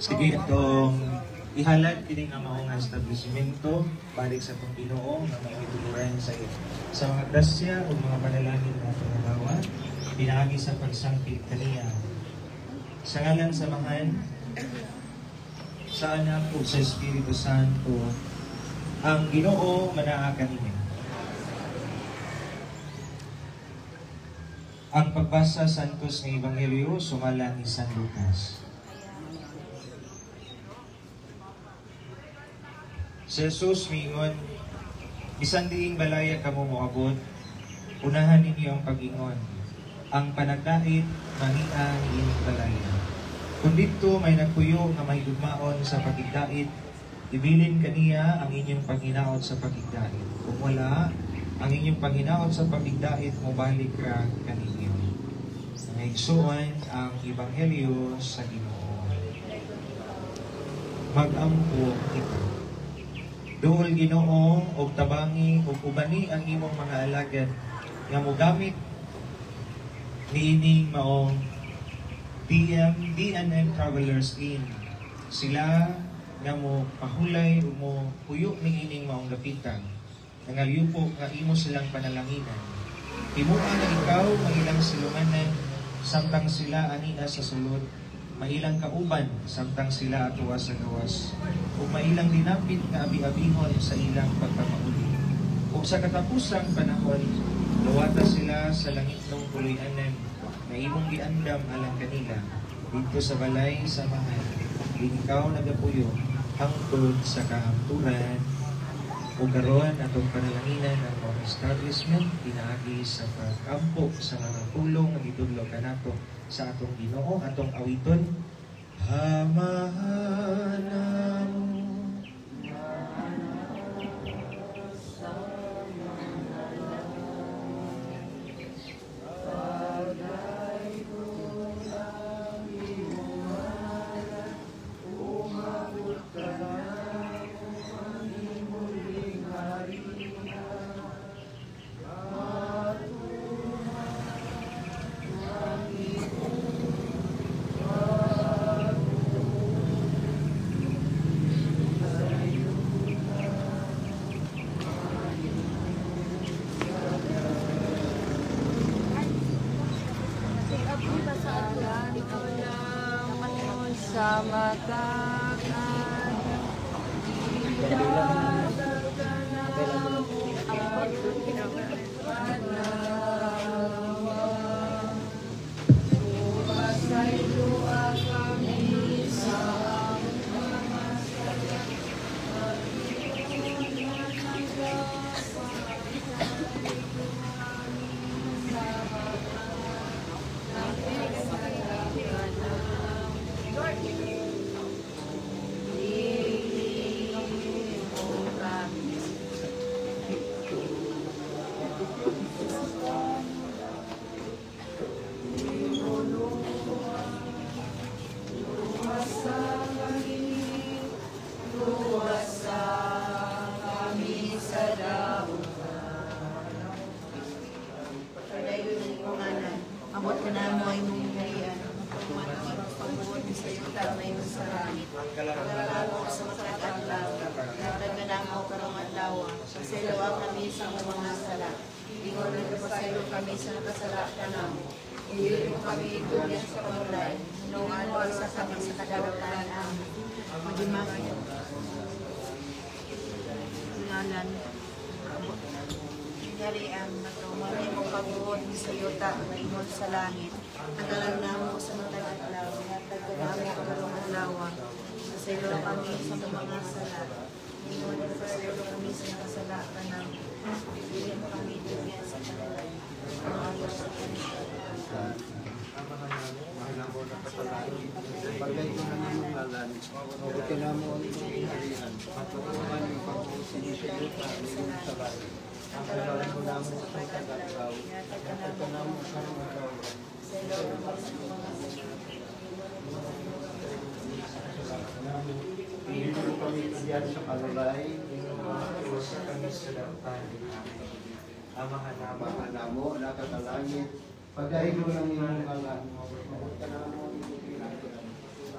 Sige, itong ihalad kini nga mao nga establishmento balik sa itong Ginoo nga maituluran sa mga grasya o mga panalangin na pangalawa pinaagi sa pagsangkit kaniya. Sa ngalan samahan sa Anak o sa Espiritu Santo ang Ginoo manaa kaniya. Ang pagbasa Santos ng Ebanghelyo sumalang ni San Lucas. Si Jesus miingon, bisan diing balaya kamo moabot, unahan ninyo ang pag-ingon. Ang panagdait, mahia niining balaya. Kung dito may nagpuyo na may dugmaon sa pagigdait, ibilin kaniya ang inyong paghinaot sa pagigdait. Kung wala, ang inyong paghinaot sa pagigdait, mobalik ka kaninyo. Nangigsuon ang Ebanghelyo sa Ginoo. Mag-ampo ito. Duol Ginoo og tabangi og ubani ang imong mga alagad nga mogamit niining maong DNM Travelers Inn. Sila nga mo pahulay o mo puyo niining maong lapitan. Nangalyupo nga imo silang panalanginan. Timuan na ikaw ang ilang silunganan samtang sila anina sa sulod. Mailang kauban samtang sila atuwa sa gawas. O mailang dinapit nga abi-abihon sa ilang pagpamauli. O sa katapusang panahon, luwata sila sa langit ng puloy-anan na imong giandam alang kanila. Dito sa balay samahan, ikaw nagapuyo hangtod sa kahamturan o karon atong panalanginan ang mga establishment pinaagi sa pagkampo sa mga pulong nga gitudlo kanato sa atong Ginoo atong awiton hamahanam. Sa matakan abot ka na mo ay mong harian. Pagbuot sa iyo tamay mo sa langit. Pagkalaro sa matakat lang. Nagdag ka na mo karong adlaw. Pasilawa kami sa mga sala. Ingon na pasaylo kami sa nakasala ka na mo. Hindi mo kami ituyan sa pagulay. Nung ano sa kami sa kadawatan ang magimang ngalan. Nyari ang natumari mo pagbuot sa yuta na ingon sa langit. Nagalang na mo sa matagal adlaw. Natag ko na mo karong adlaw. Sa ilo kami sa mga sala. Ingon na sa ilo kami sa nakasala ka na. Hindi mo kami ituyan sa pagulay. Bagay ko na namang ngalan, mabuti na mo ang harian, patutuhan yung pag-usin sa yuta, mayroon sa bahay. Ang kailangan ko namin sa pagkagagaw, at ko namin sa mga gawa. Hindi ko kami diyan sa kalulay, Iwasan kami sa dapan. Amahan mo, nakakalangit, pagdahil mo ng iyong ngalan, mabuti na mo ang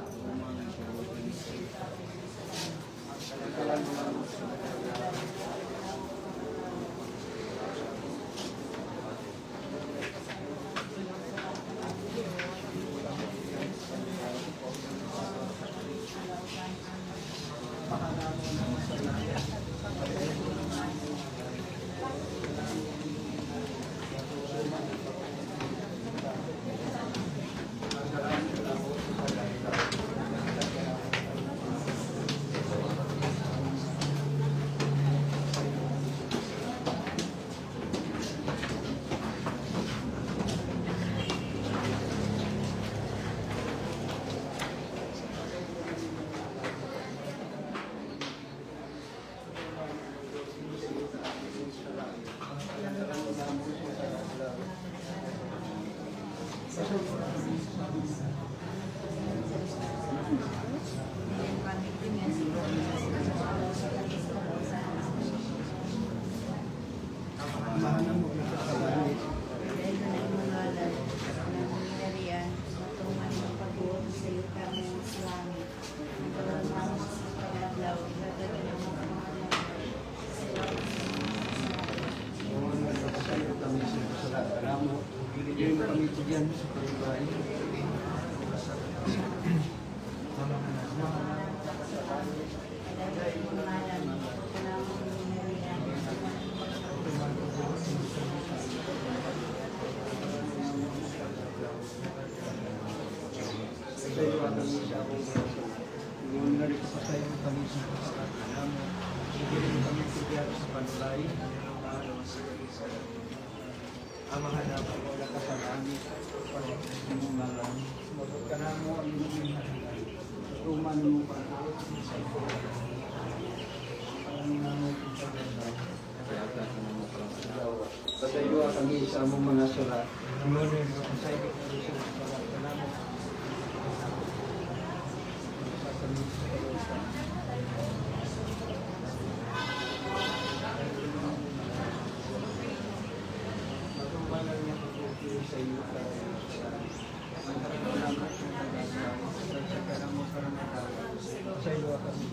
Amahan na po wala ka sa langit, pag-ibig mo ngalan, sumagot ka na mo ang iyong halilan, tuman mo pa po, parang nanay kong paganda, nakayata ka na mo parang sadawa. Sa iyo ang isa mong mga sulat, ngunit ang sa iyo ang isa mong sulat, kanamo, sa kami sa kalutan. Sa iyo sa iyo kami.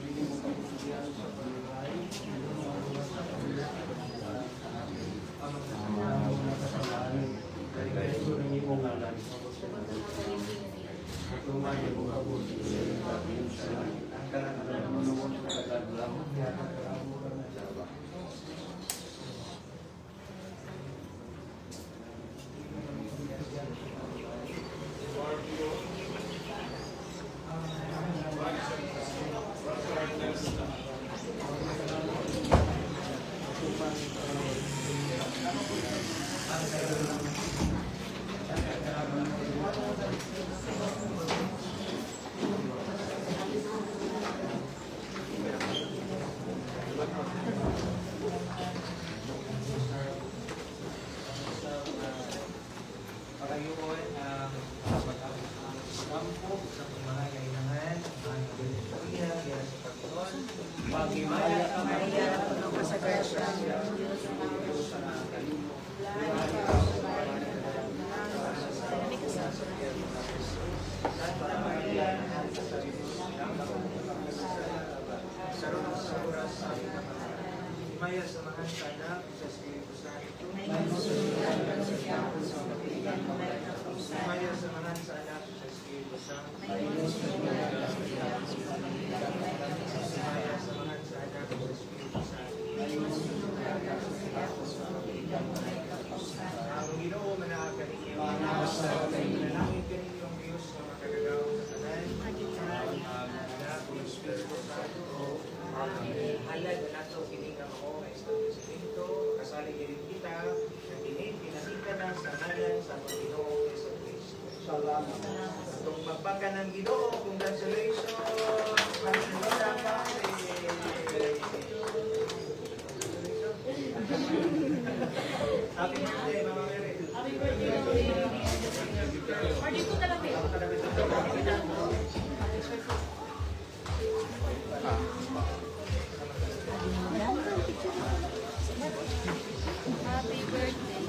Hindi mo pagkakasiyan sa panuhay, hindi mo mabuhat sa panuhay, ang mga kasalanan, kaya ito rin yung ngalan, at lumaya mo kabuti, ang kanang manuwan sa kagaglang, at ang mga nasawa. Pagayuon ang pagkampo sa mga kailangan, ang pagkakaya, kaya sa Pagkaon, pag-imaya ka Maria, puno ka sa grasya, ang Diyos ang aming Santa Maria, sarong sa oras sa himaya sa mga anak sa Espiritu Santo, himaya sa mga anak sa Espiritu Santo, himaya sa mga anak sa Espiritu Santo. Ang Ginoo manaag kaninyo, manalangin kaninyo ang Diyos na makagagaw sa tanan, anak o Espiritu Santo, halad na nato kining ako na establishmento, kasalig din kita, na kining pinakita na sa ngalan sa Panginoong Jesucristo. Salamat. Itong magpangka ng Ginoo, congratulations! Manila ka! Happy birthday, Mama Mary! Happy birthday! Party ko na lang Happy birthday.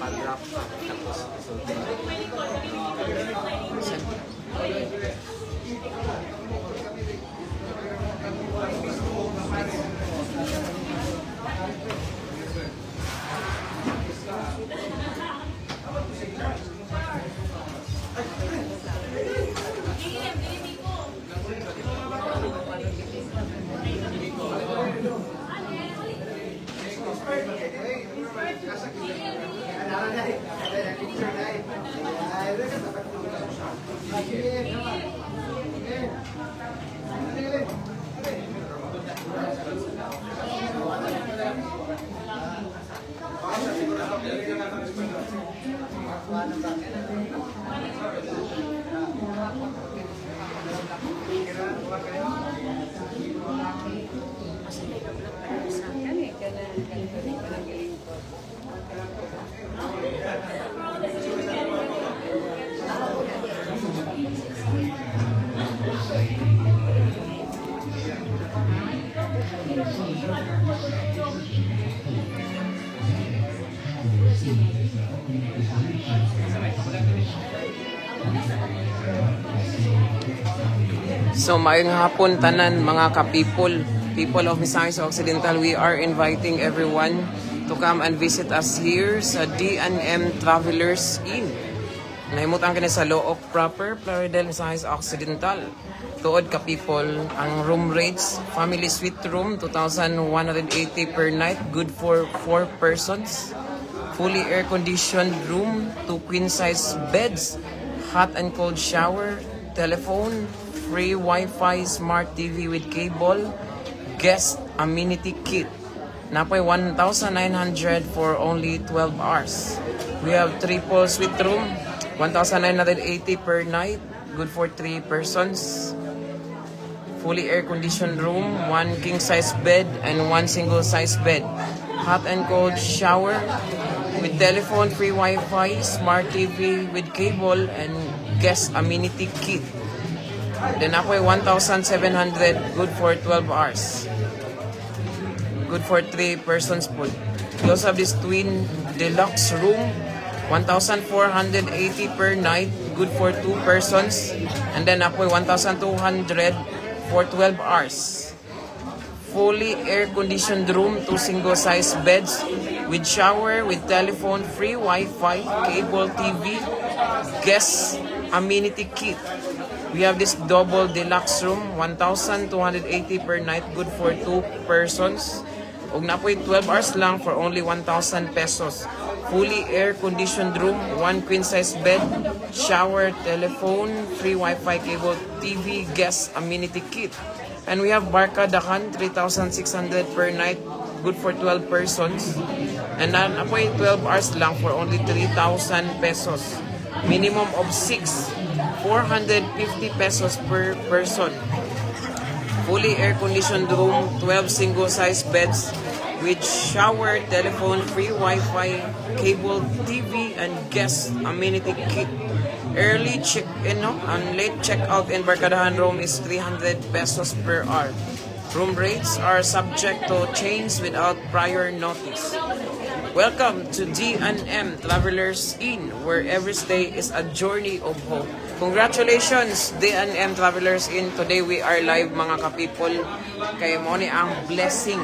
Padrap tapos sultan. So maayong hapon tanan mga ka-people, people of Misamis Occidental, we are inviting everyone to come and visit us here sa D&M Travelers Inn. Nahimutang kini sa Looc proper, Plaridel, Misamis Occidental. Tuod ka-people, ang room rates, family suite room, 2,180 per night, good for 4 persons. Fully air-conditioned room, 2 queen-size beds, hot and cold shower, telephone, free Wi-Fi, smart TV with cable, guest amenity kit. Napoy 1,900 for only 12 hours. We have triple suite room, 1,980 per night, good for 3 persons. Fully air-conditioned room, 1 king-size bed and 1 single-size bed. Hot and cold shower with telephone, free Wi-Fi, smart TV with cable, and guest amenity kit. Then ako 1,700, good for 12 hours. Good for 3 persons po. We also have this twin deluxe room, 1,480 per night, good for 2 persons. And then ako 1,200 for 12 hours. Fully air-conditioned room, 2 single-size beds with shower, with telephone, free Wi-Fi, cable TV, guest amenity kit. We have this double deluxe room, 1,280 per night, good for 2 persons. Ug napoy 12 hours lang for only 1,000 pesos. Fully air-conditioned room, 1 queen-size bed, shower, telephone, free Wi-Fi, cable, TV, guest amenity kit. And we have Barkadakan, 3,600 per night, good for 12 persons. And then apoy 12 hours lang for only 3,000 pesos. Minimum of 6, 450 pesos per person. Fully air-conditioned room, 12 single-size beds with shower, telephone, free Wi-Fi, cable, TV, and guest amenity kit. Early check-in and late check-out in Barkadahan room is 300 pesos per hour. Room rates are subject to change without prior notice. Welcome to D&M Travelers Inn, where every stay is a journey of hope. Congratulations, D&M Travelers Inn. Today we are live mga ka-people. Kaya mo ni ang blessing.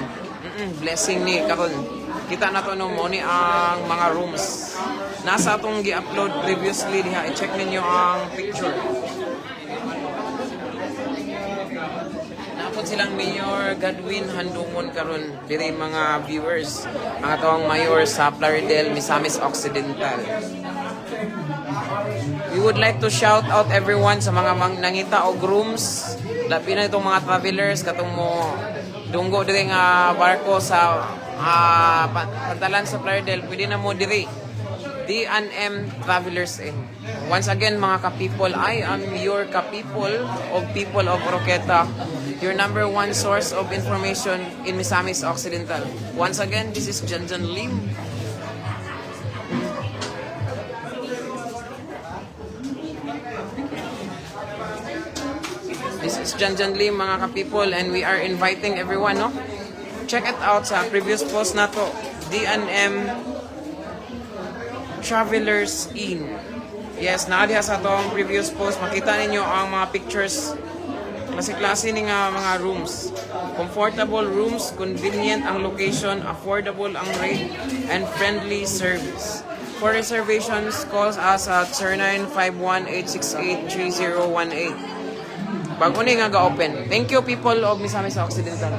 Blessing ni karon. Kita na to no mo ni ang mga rooms. Nasa atong gi-upload previously diha. I-check ninyo ang picture. Napod silang Mayor Godwin Handumon karon diri mga viewers. Ang atong mayor sa Plaridel, Misamis Occidental. We would like to shout out everyone sa mga nangita og rooms. Labi na itong mga travelers katong mo dunggo diri nga barko sa pantalan sa Plaridel. Pwede na mo diri. D&M Travelers Inn. Once again mga ka-people, I am your ka-people of people of Roqueta, your number 1 source of information in Misamis Occidental. Once again, this is Janjan Lim. This is Janjan Lim, mga ka-people, and we are inviting everyone, no? Check it out sa previous post na to, D&M Travelers Inn. Yes, naadiha sa tong previous post, makita ninyo ang mga pictures. Klase-klase ni nga mga rooms. Comfortable rooms, convenient ang location, affordable ang rate, and friendly service. For reservations, call us at 0951-868-3018. Bago ni nga ga-open. Thank you, people of Misamis Occidental.